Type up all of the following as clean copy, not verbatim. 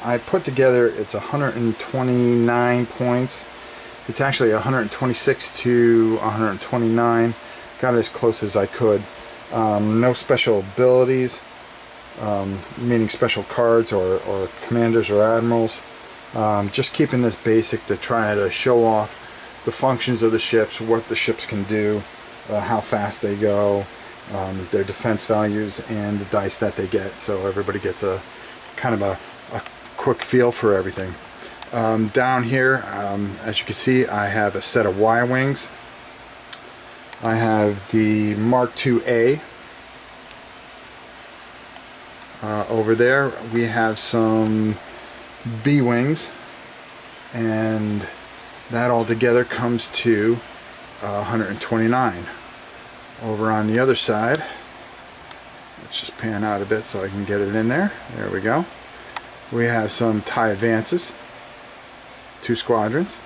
I put together, it's 129 points. It's actually 126 to 129. Got as close as I could. No special abilities, meaning special cards or commanders or admirals. Just keeping this basic to try to show off the functions of the ships, what the ships can do, how fast they go, their defense values, and the dice that they get, so everybody gets a kind of a quick feel for everything. Down here, as you can see, I have a set of Y-wings. I have the Mark II-A. Over there we have some B-wings, and that all together comes to 129. Over on the other side, let's just pan out a bit so I can get it in there. There we go. We have some TIE Advances, 2 squadrons.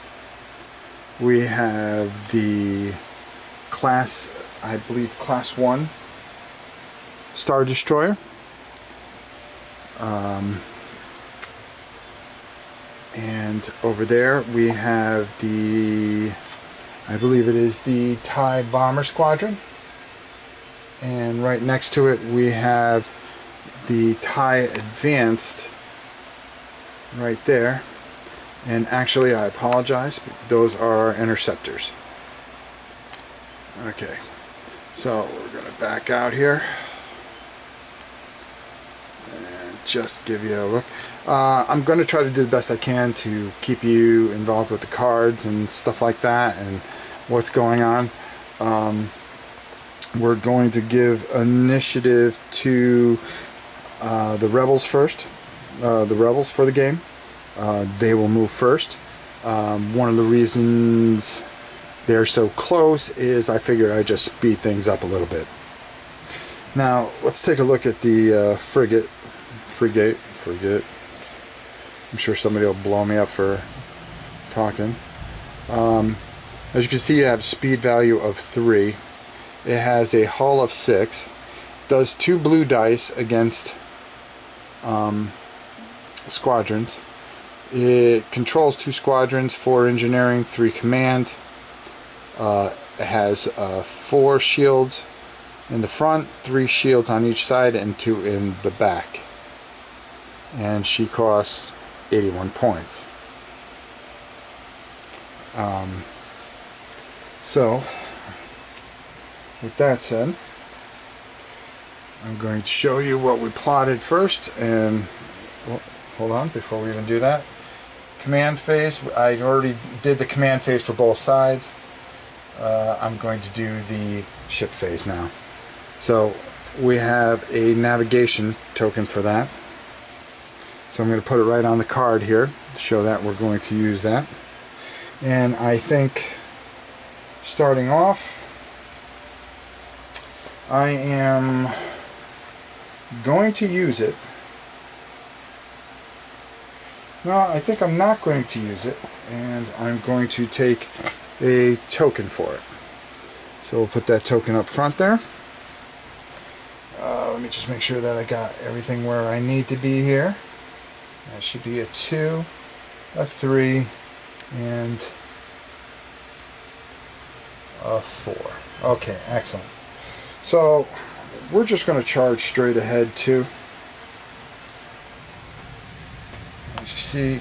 We have the class, I believe class 1 Star Destroyer. And over there we have the, I believe it is the TIE Bomber Squadron. And right next to it we have the TIE Advanced right there. And actually, I apologize, those are interceptors. Okay, so we're going to back out here and just give you a look. I'm going to try to do the best I can to keep you involved with the cards and stuff like that and what's going on. We're going to give initiative to the Rebels first. The Rebels for the game. They will move first. One of the reasons they're so close is I figured I'd just speed things up a little bit. Now let's take a look at the frigate. I'm sure somebody will blow me up for talking. As you can see, you have speed value of 3. It has a hull of 6. Does 2 blue dice against squadrons. It controls 2 squadrons, 4 engineering, 3 command. It has 4 shields in the front, 3 shields on each side, and 2 in the back. And she costs 81 points. So, with that said, I'm going to show you what we plotted first. And well, hold on, before we even do that, command phase. I already did the command phase for both sides. I'm going to do the ship phase now. So we have a navigation token for that. So I'm going to put it right on the card here to show that we're going to use that. And I think starting off, I am going to use it. No, I think I'm not going to use it, and I'm going to take a token for it. So we'll put that token up front there. Let me just make sure that I got everything where I need to be here. That should be a 2, a 3, and a 4. Okay, excellent. So we're just going to charge straight ahead too. As you see,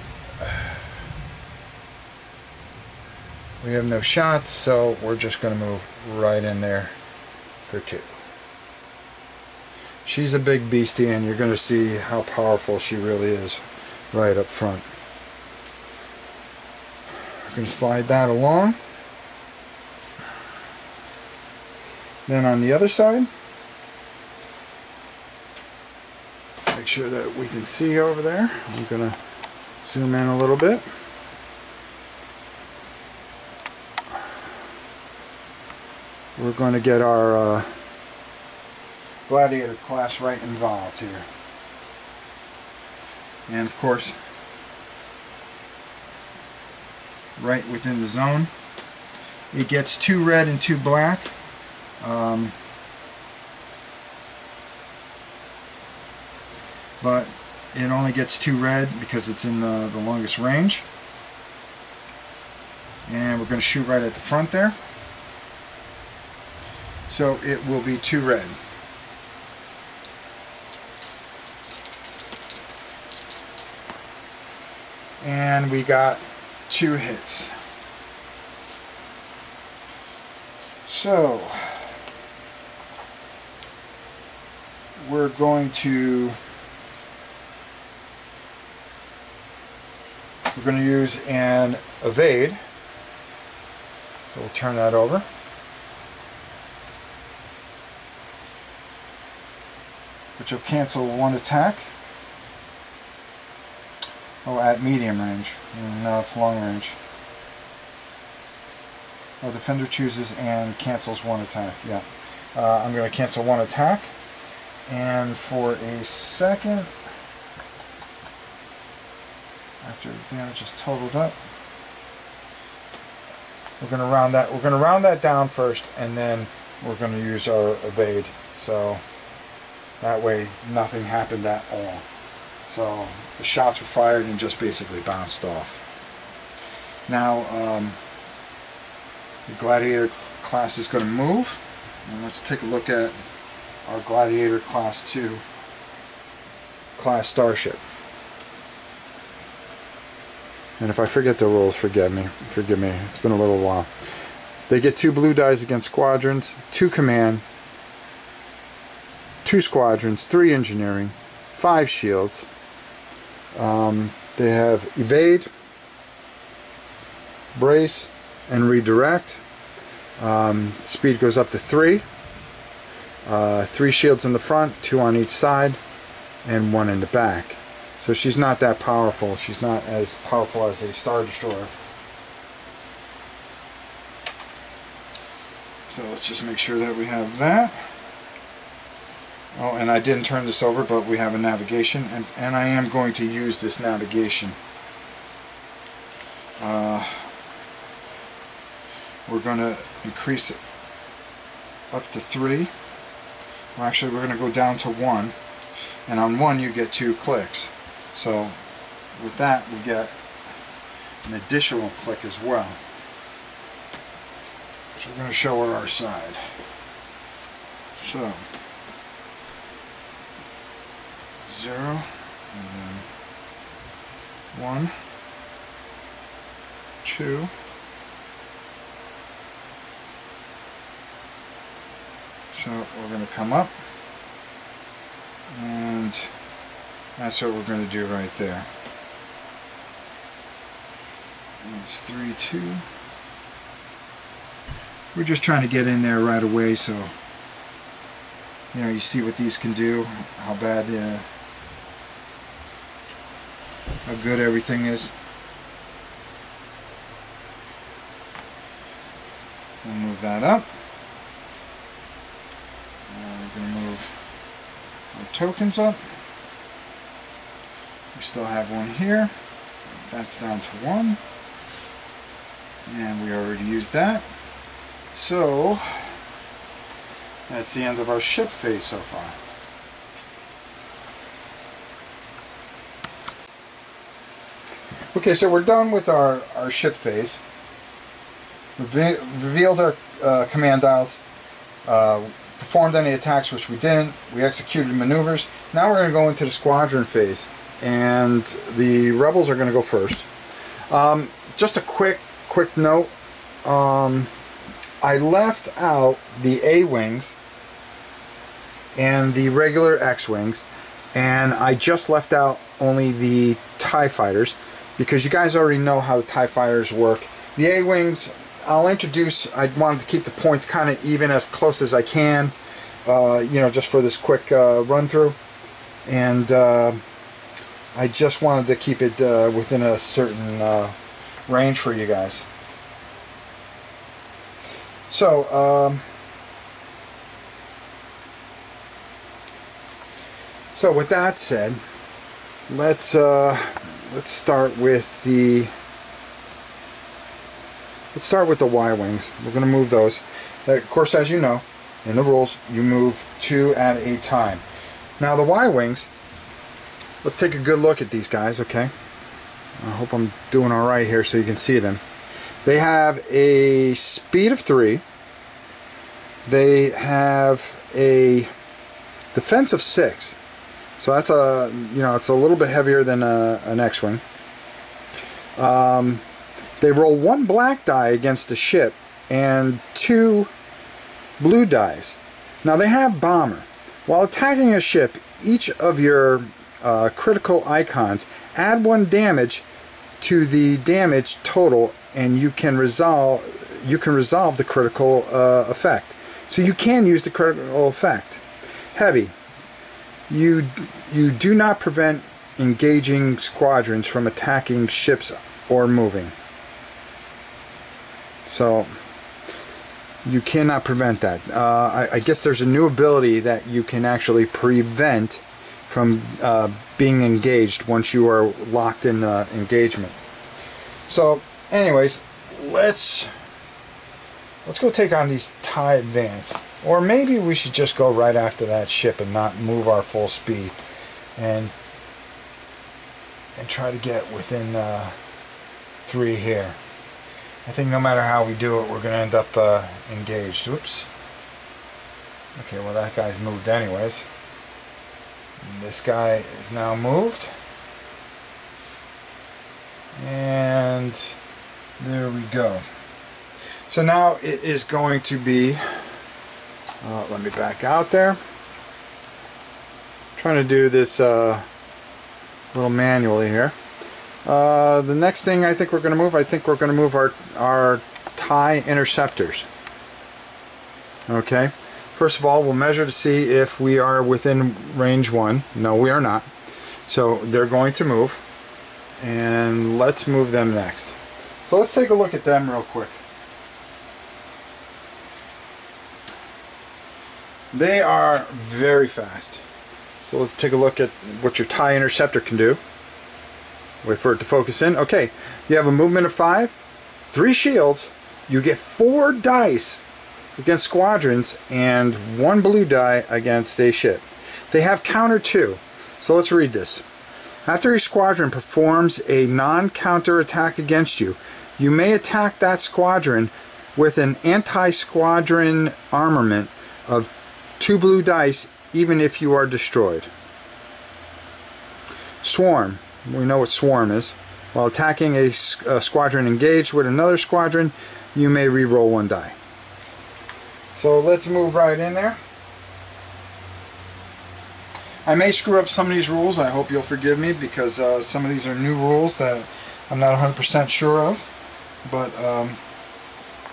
we have no shots, so we're just going to move right in there for 2. She's a big beastie, and you're going to see how powerful she really is right up front. We're going to slide that along. Then on the other side, make sure that we can see over there. I'm going to zoom in a little bit. We're going to get our Gladiator class right involved here. And of course, right within the zone. It gets 2 red and 2 black. But it only gets 2 red because it's in the longest range. And we're going to shoot right at the front there. So it will be 2 red. And we got 2 hits. So we're going to use an evade. So we'll turn that over. Which will cancel 1 attack. Oh, at medium range. No, it's long range. Oh, defender chooses and cancels 1 attack. Yeah. I'm going to cancel 1 attack. And for a second, after the damage is totaled up, we're going to round that. We're going to round that down first, and then we're going to use our evade. So that way, nothing happened at all. So the shots were fired and just basically bounced off. Now the Gladiator class is going to move, and let's take a look at our Gladiator Class 2 class starship. And if I forget the rules, forgive me. It's been a little while. They get 2 blue dice against squadrons, 2 command, 2 squadrons, 3 engineering, 5 shields. They have evade, brace, and redirect. Speed goes up to 3. 3 shields in the front, 2 on each side, and 1 in the back. So she's not that powerful. She's not as powerful as a Star Destroyer. So let's just make sure that we have that. Oh, and I didn't turn this over, but we have a navigation, and I am going to use this navigation. We're going to increase it up to 3. Well, actually, we're going to go down to 1, and on 1 you get 2 clicks. So with that, we get an additional click as well. So we're going to show her our side. So 0, and then 1, 2, so we're going to come up, and that's what we're going to do right there. It's 3, 2. We're just trying to get in there right away, so you know, you see what these can do, how bad, how good everything is. We'll move that up. We're going to move our tokens up. We still have 1 here. That's down to 1. And we already used that. So that's the end of our ship phase so far. Okay, so we're done with our ship phase. Revealed our command dials, performed any attacks, which we didn't. We executed maneuvers. Now we're going to go into the squadron phase, and the rebels are going to go first. Just a quick note. I left out the A-wings and the regular X-wings, and I just left out only the TIE fighters, because you guys already know how the TIE fighters work. The A-wings, I'll introduce. I wanted to keep the points kind of even, as close as I can, you know, just for this quick run through, and I just wanted to keep it within a certain range for you guys. So so with that said, let's start with the Y-wings. We're going to move those. Of course, as you know, in the rules, you move 2 at a time. Now the Y-wings, let's take a good look at these guys, okay? I hope I'm doing alright here so you can see them. They have a speed of 3. They have a defense of 6. So that's it's a little bit heavier than an X-Wing. They roll 1 black die against a ship and 2 blue dice. Now they have bomber. While attacking a ship, each of your critical icons add 1 damage to the damage total, and you can resolve the critical effect. So you can use the critical effect. Heavy. You do not prevent engaging squadrons from attacking ships or moving. So you cannot prevent that. I guess there's a new ability that you can actually prevent from being engaged once you are locked in engagement. So anyways, let's go take on these TIE Advanced. Or maybe we should just go right after that ship and not move our full speed and try to get within 3 here. I think no matter how we do it, we're going to end up engaged. Oops. Okay, well that guy's moved anyways. And this guy is now moved. And there we go. So now it is going to be, let me back out there. Trying to do this little manually here. The next thing I think we're going to move, our TIE interceptors. Okay. First of all, we'll measure to see if we are within range 1. No, we are not. So they're going to move. And let's move them next. So let's take a look at them real quick. They are very fast. So let's take a look at what your TIE interceptor can do. Wait for it to focus in. Okay, you have a movement of 5, 3 shields, you get 4 dice against squadrons, and 1 blue die against a ship. They have counter 2. So let's read this. After your squadron performs a non-counter attack against you, you may attack that squadron with an anti-squadron armament of 2 blue dice, even if you are destroyed. Swarm. We know what swarm is. While attacking a squadron engaged with another squadron, you may re-roll 1 die. So let's move right in there. I may screw up some of these rules. I hope you'll forgive me, because some of these are new rules that I'm not 100% sure of. But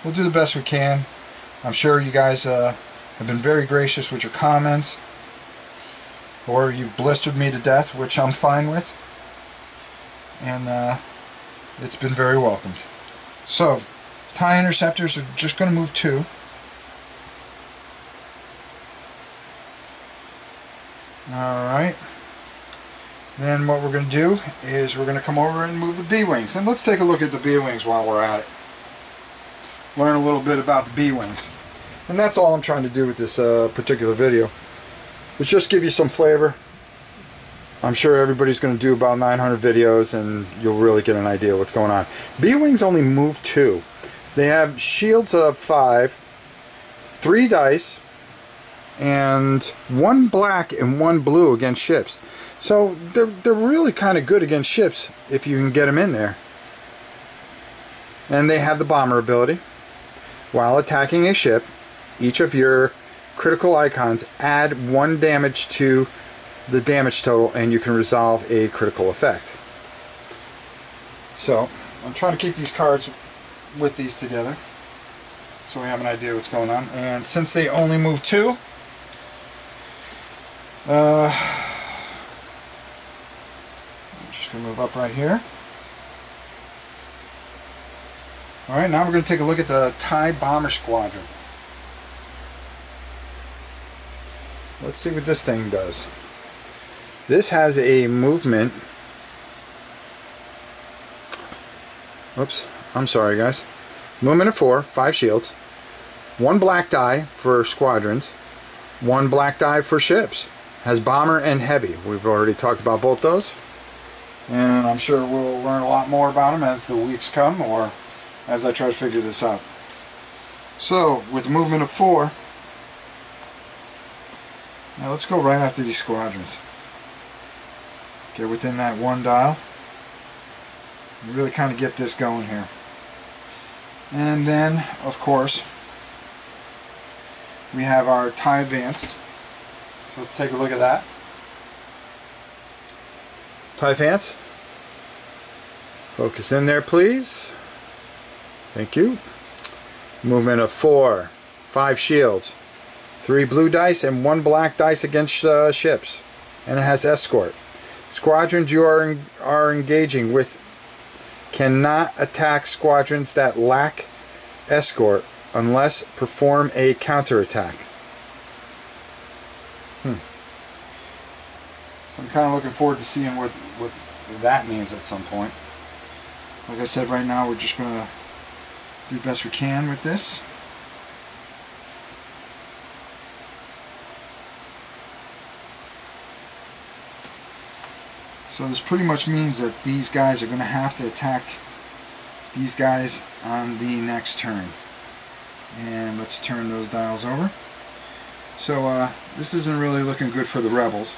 we'll do the best we can. I'm sure you guys have been very gracious with your comments. Or you've blistered me to death, which I'm fine with. And it's been very welcomed. So, TIE interceptors are just going to move 2. Alright. Then what we're going to do is we're going to come over and move the B-Wings. And let's take a look at the B-Wings while we're at it. Learn a little bit about the B-Wings. And that's all I'm trying to do with this particular video. Is just give you some flavor. I'm sure everybody's going to do about 900 videos and you'll really get an idea of what's going on. B-Wings only move 2. They have shields of 5, 3 dice, and 1 black and 1 blue against ships. So they're really kind of good against ships if you can get them in there. And they have the bomber ability. While attacking a ship, each of your critical icons add 1 damage to the damage total, and you can resolve a critical effect. So I'm trying to keep these cards with these together so we have an idea what's going on. And since they only move 2, I'm just going to move up right here. Alright, now we're going to take a look at the TIE Bomber Squadron. Let's see what this thing does. This has a movement. Oops, I'm sorry guys. Movement of 4, 5 shields, 1 black die for squadrons, 1 black die for ships. has bomber and heavy. We've already talked about both those, and I'm sure we'll learn a lot more about them as the weeks come or as I try to figure this out. So with a movement of 4, now let's go right after these squadrons. Get within that 1 dial. Really kind of get this going here. And then, of course, we have our TIE Advanced. So let's take a look at that. TIE Advanced. Focus in there, please. Thank you. Movement of 4, 5 shields, 3 blue dice and 1 black dice against ships, and it has escort. Squadrons you are engaging with cannot attack squadrons that lack escort unless perform a counterattack. So I'm kind of looking forward to seeing what that means at some point. Like I said, right now we're just going to do the best we can with this. So this pretty much means that these guys are going to have to attack these guys on the next turn. And let's turn those dials over. So this isn't really looking good for the rebels.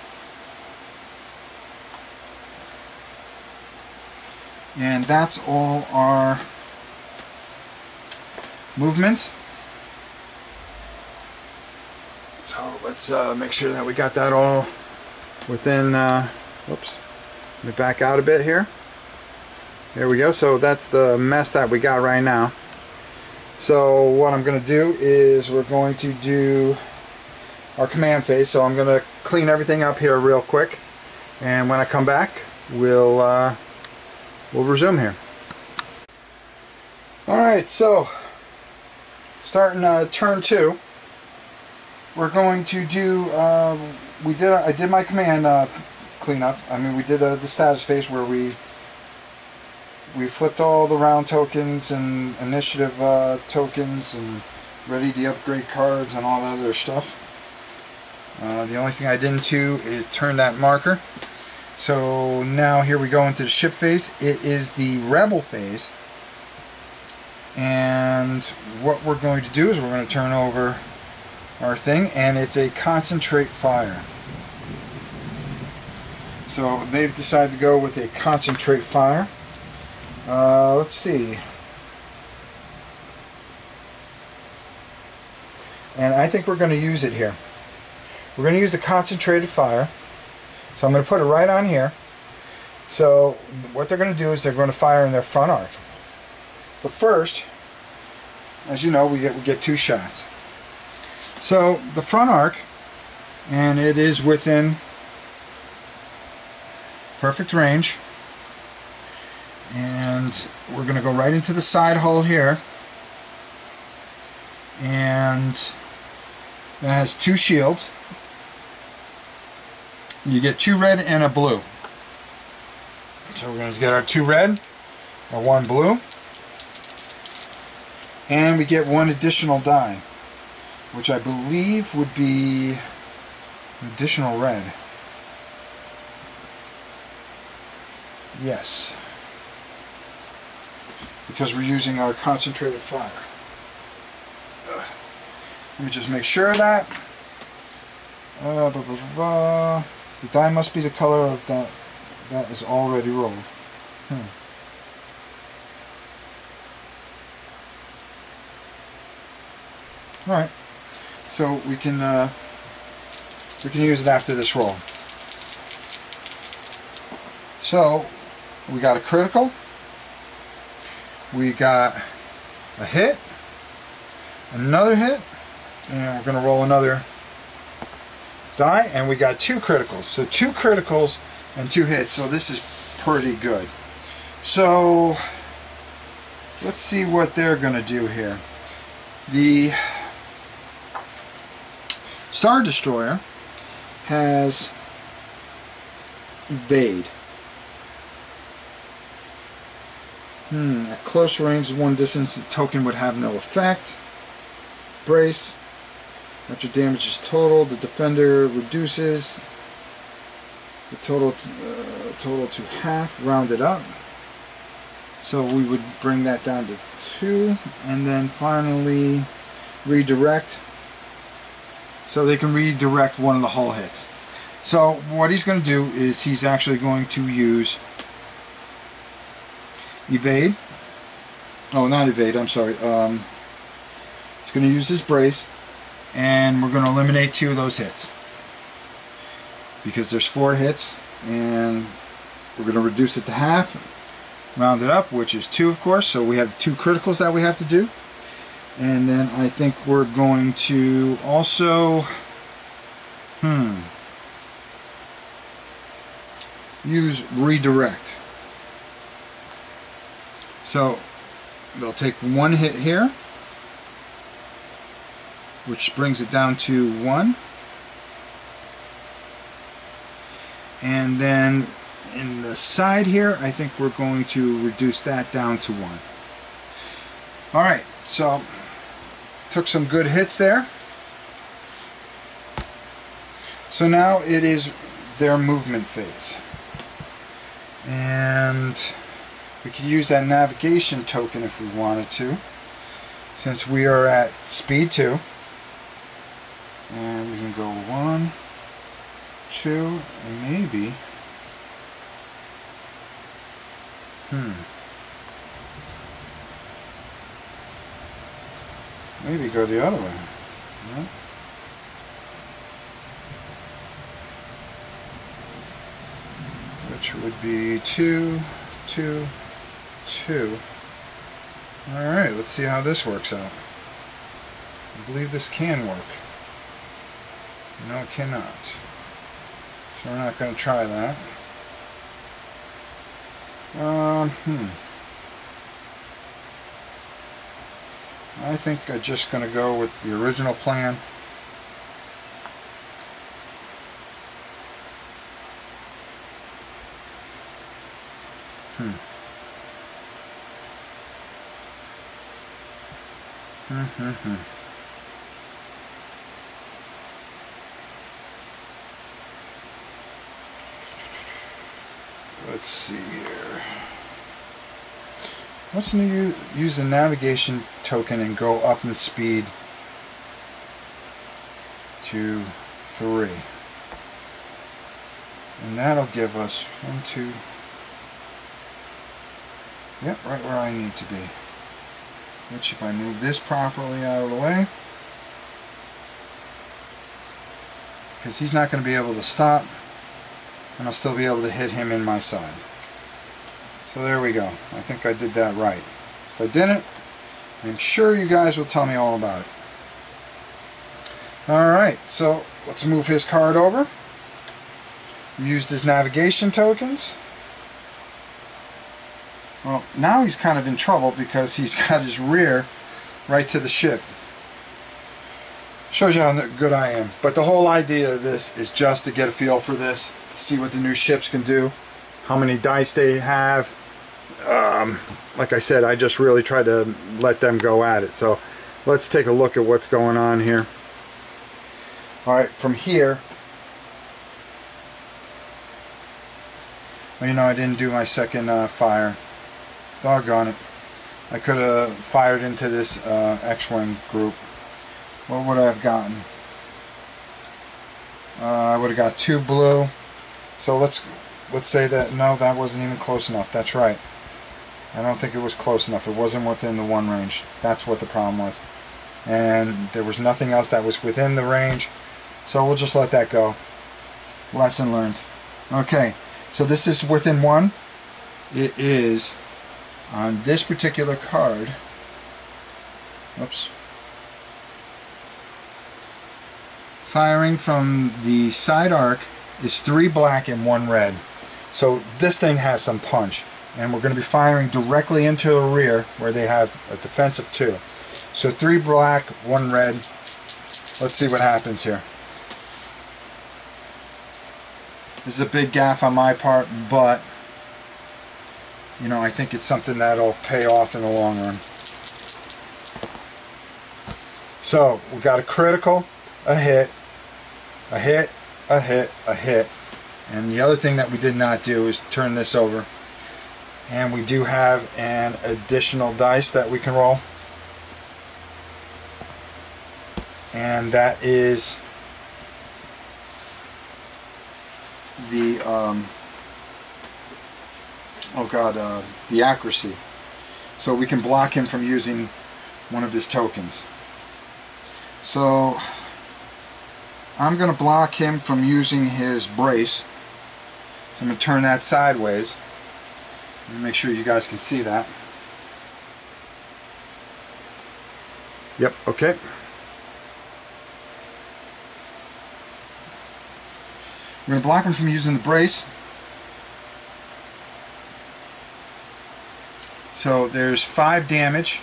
And that's all our movement. So let's make sure that we got that all within, whoops, let me back out a bit here. There we go. So that's the mess that we got right now. So what I'm going to do is we're going to do our command phase. So I'm going to clean everything up here real quick, and when I come back we'll resume here. Alright, so starting turn 2, we're going to do I did my command cleanup. I mean, we did the status phase where we flipped all the round tokens and initiative tokens and ready to upgrade cards and all that other stuff. The only thing I didn't do is turn that marker. So now here we go into the ship phase. It is the rebel phase, and what we're going to do is we're going to turn over our thing, and it's a concentrate fire. So they've decided to go with a concentrate fire. Let's see. And I think we're going to use it here. We're going to use the concentrated fire. So I'm going to put it right on here. So what they're going to do is they're going to fire in their front arc. But first, as you know, we get 2 shots. So the front arc, and it is within perfect range. And we're going to go right into the side hull here. And it has 2 shields. You get 2 red and a blue. So we're going to get our 2 red, our 1 blue, and we get 1 additional die, which I believe would be an additional red. Yes, because we're using our concentrated fire. Let me just make sure of that. The die must be the color of that is already rolled. Alright, so we can use it after this roll. So we got a critical, we got a hit, another hit, and we're going to roll another die, and we got 2 criticals. So 2 criticals and 2 hits, so this is pretty good. So let's see what they're going to do here. The Star Destroyer has evade. At close range, 1 distance, the token would have no effect. Brace. After damage is total, the defender reduces the total to half, rounded up. So we would bring that down to 2, and then finally redirect, so they can redirect one of the hull hits. So what he's going to do is he's actually going to use evade. Oh, not evade, I'm sorry. He's going to use his brace, and we're going to eliminate 2 of those hits. Because there's 4 hits, and we're going to reduce it to half, round it up, which is 2, of course. So we have 2 criticals that we have to do. And then I think we're going to also use redirect. So they'll take 1 hit here, which brings it down to 1. And then in the side here, I think we're going to reduce that down to 1. Alright, so took some good hits there. So now it is their movement phase. And we could use that navigation token if we wanted to, since we are at speed 2. And we can go 1, 2, and maybe maybe go the other way. No? Which would be 2, 2, 2. Alright, let's see how this works out. I believe this can work. No, it cannot. So we're not going to try that. I think I'm just going to go with the original plan. Let's see here. Let's use the navigation token and go up in speed to 3. And that'll give us 1, 2. Yep, right where I need to be. Which, if I move this properly out of the way, because he's not going to be able to stop, and I'll still be able to hit him in my side. So there we go. I think I did that right. If I didn't, I'm sure you guys will tell me all about it. Alright, so let's move his card over. We used his navigation tokens. Well, now he's kind of in trouble because he's got his rear right to the ship. Shows you how good I am. But the whole idea of this is just to get a feel for this, see what the new ships can do, how many dice they have. Like I said, I just really try to let them go at it. So let's take a look at what's going on here. Alright, from here, well, you know, I didn't do my second fire. Doggone it. I could have fired into this X-Wing group. What would I have gotten? I would have got 2 blue. So let's say that, no, that wasn't even close enough. That's right. I don't think it was close enough. It wasn't within the 1 range. That's what the problem was. And there was nothing else that was within the range. So we'll just let that go. Lesson learned. Okay, so this is within 1. It is on this particular card. Oops. Firing from the side arc is 3 black and 1 red. So this thing has some punch. And we're going to be firing directly into the rear where they have a defense of 2. So 3 black, 1 red. Let's see what happens here. This is a big gaffe on my part, but you know, I think it's something that'll pay off in the long run. So we got a critical, a hit, a hit, a hit, a hit, And the other thing that we did not do is turn this over. And we do have an additional dice that we can roll. And that is the the accuracy. So we can block him from using one of his tokens. So I'm going to block him from using his brace. So I'm going to turn that sideways. Let me make sure you guys can see that. Yep, okay. I'm going to block him from using the brace. So there's 5 damage.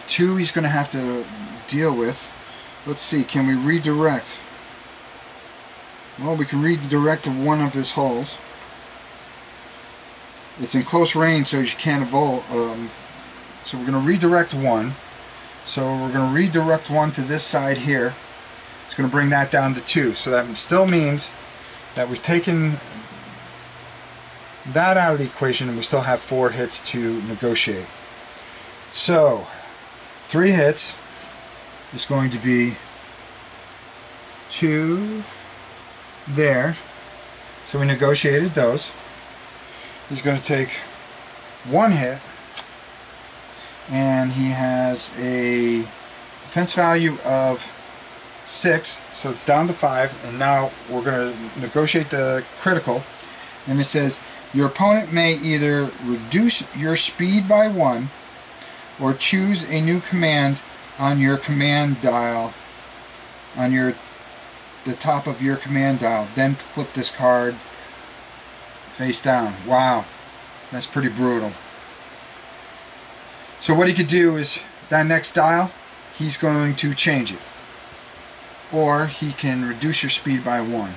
2 he's going to have to deal with. Let's see, can we redirect? Well, we can redirect to one of his holes. It's in close range, so you can't avoid. So we're going to redirect one. So we're going to redirect one to this side here. It's going to bring that down to 2. So that still means that we've taken that out of the equation and we still have 4 hits to negotiate. So 3 hits is going to be 2 there. So we negotiated those. He's going to take 1 hit, and he has a defense value of 6, so it's down to 5, and now we're going to negotiate the critical, and it says your opponent may either reduce your speed by 1 or choose a new command on your command dial, on the top of your command dial, then flip this card face down. Wow, that's pretty brutal. So what he could do is that next dial, he's going to change it, or he can reduce your speed by 1.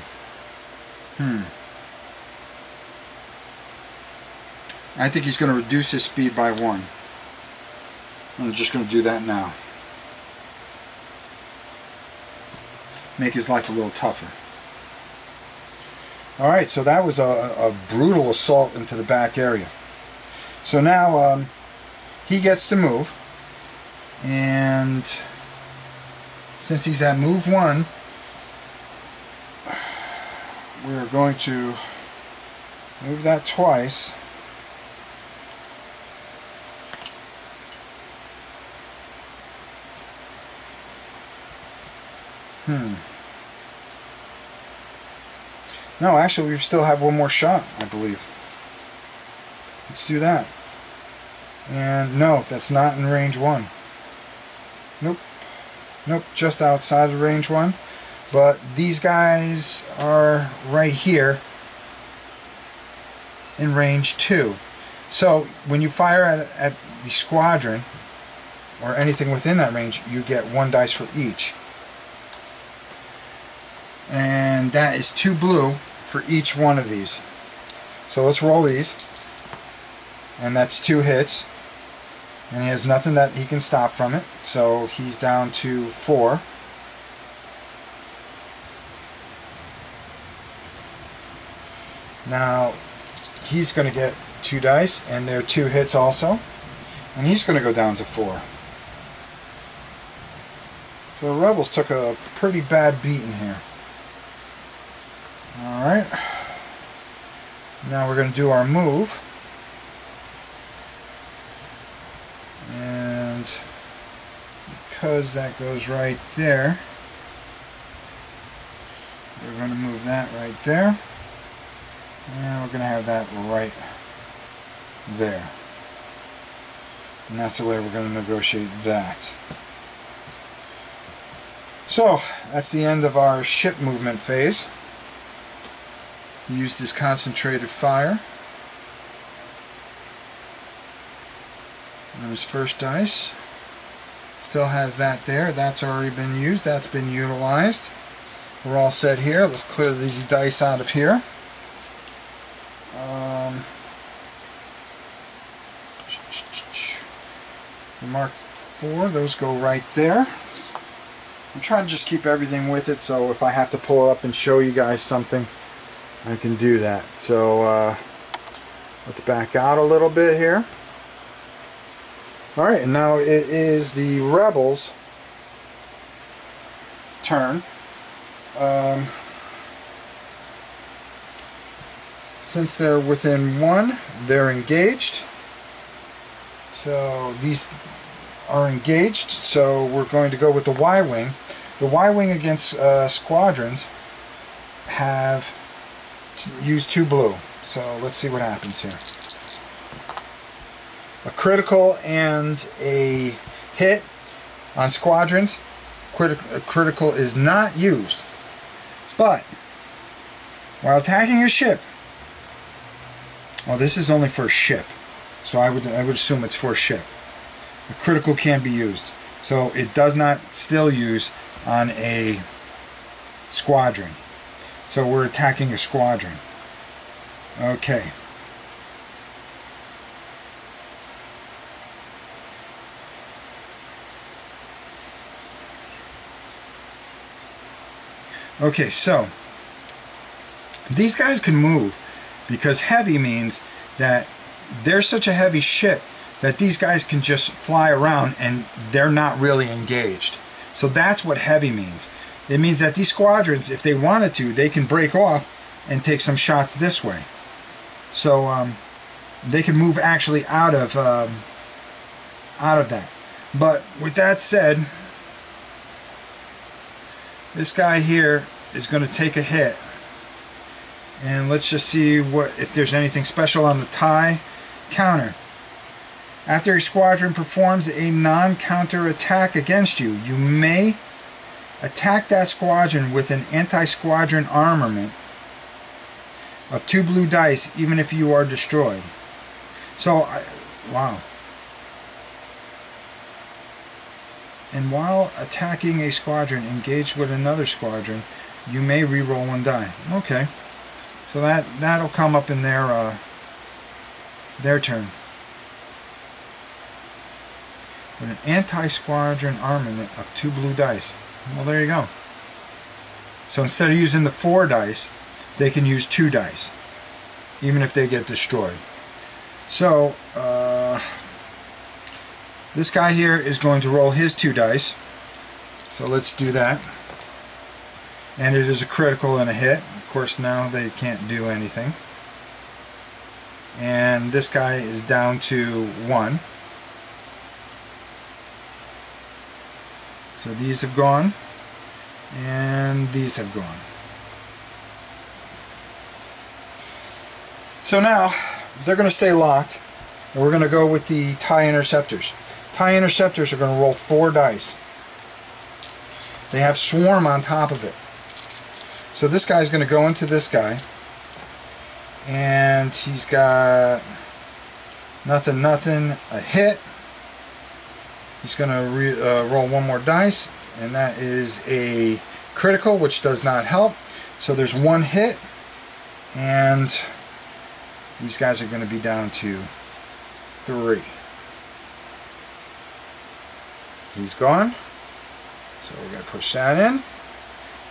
I think he's going to reduce his speed by 1. I'm just going to do that now. Make his life a little tougher. Alright, so that was a brutal assault into the back area. So now he gets to move, and since he's at move 1, we're going to move that twice. No, actually we still have one more shot, I believe. Let's do that. And no, that's not in range 1. Nope. Nope, just outside of range 1. But these guys are right here in range 2. So when you fire at the squadron, or anything within that range, you get 1 dice for each. And that is 2 blue for each one of these. So let's roll these. And that's 2 hits. And he has nothing that he can stop from it. So he's down to 4. Now he's going to get 2 dice, and they're 2 hits also. And he's going to go down to 4. So the rebels took a pretty bad beating here. Alright, now we're going to do our move, and because that goes right there, we're going to move that right there, and we're going to have that right there, and that's the way we're going to negotiate that. So that's the end of our ship movement phase. He used his concentrated fire on his first dice. Still has that there. That's already been used. That's been utilized. We're all set here. Let's clear these dice out of here. Mark 4. Those go right there. I'm trying to just keep everything with it, so if I have to pull it up and show you guys something, I can do that. So let's back out a little bit here. Alright, and now it is the Rebels' turn. Since they're within one, they're engaged. So these are engaged, so we're going to go with the Y-Wing. The Y-Wing against squadrons have used 2 blue. So let's see what happens here. A critical and a hit on squadrons. Critical is not used. But while attacking a ship, well, this is only for a ship, so I would assume it's for a ship. A critical can be used, so it does not still use on a squadron. So we're attacking a squadron. Okay. Okay, so these guys can move because heavy means that they're such a heavy ship that these guys can just fly around and they're not really engaged. So that's what heavy means. It means that these squadrons, if they wanted to, they can break off and take some shots this way. So they can move actually out of that. But with that said, this guy here is going to take a hit. And let's just see if there's anything special on the TIE counter. After a squadron performs a non-counter attack against you, you may attack that squadron with an anti-squadron armament of 2 blue dice, even if you are destroyed. So, wow. And while attacking a squadron engaged with another squadron, you may re-roll 1 die. Okay. So that'll come up in their turn. With an anti-squadron armament of 2 blue dice. Well, there you go. So instead of using the 4 dice, they can use 2 dice, even if they get destroyed. So this guy here is going to roll his 2 dice. So let's do that. And it is a critical and a hit. Of course, now they can't do anything. And this guy is down to 1. So these have gone, and these have gone. So now they're going to stay locked, and we're going to go with the TIE Interceptors. TIE Interceptors are going to roll 4 dice. They have Swarm on top of it. So this guy's going to go into this guy, and he's got nothing, a hit. He's going to roll 1 more dice, and that is a critical, which does not help. So there's 1 hit, and these guys are going to be down to 3. He's gone. So we're going to push that in.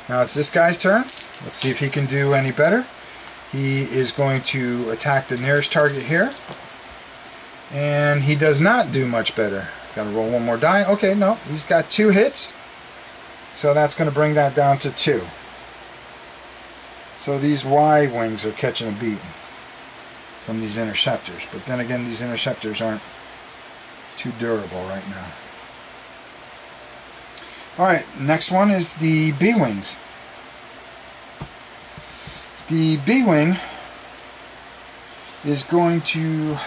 Now it's this guy's turn. Let's see if he can do any better. He is going to attack the nearest target here. And he does not do much better. Got to roll 1 more die. Okay, no, he's got 2 hits. So that's going to bring that down to 2. So these Y-Wings are catching a beat from these interceptors. But then again, these interceptors aren't too durable right now. Alright, next one is the B-Wings. The B-Wing is going to...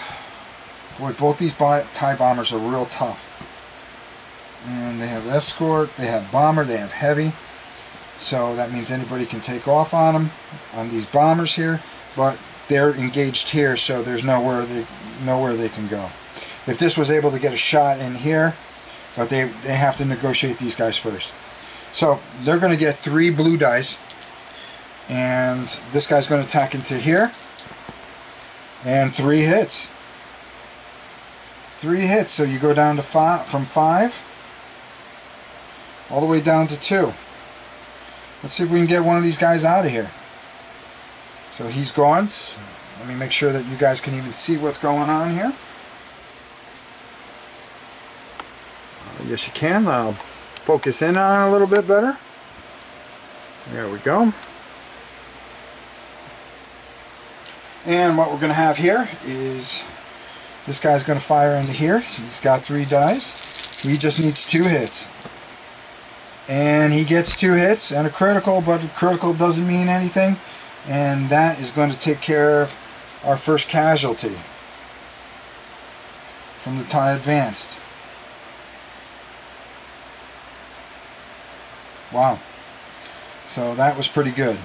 Boy, both these TIE bombers are real tough. And they have escort, they have bomber, they have heavy. So that means anybody can take off on them, on these bombers here. But they're engaged here, so there's nowhere they can go. If this was able to get a shot in here, but they have to negotiate these guys first. So they're going to get 3 blue dice. And this guy's going to attack into here. And 3 hits. 3 hits, so you go down to 5 from 5. all the way down to 2. Let's see if we can get one of these guys out of here. So he's gone. Let me make sure that you guys can even see what's going on here. Yes, you can. I'll focus in on it a little bit better. There we go. And what we're going to have here is this guy's going to fire into here. He's got 3 dice. He just needs 2 hits. And he gets 2 hits and a critical, but a critical doesn't mean anything. And that is going to take care of our first casualty from the tie advanced. Wow. So that was pretty good.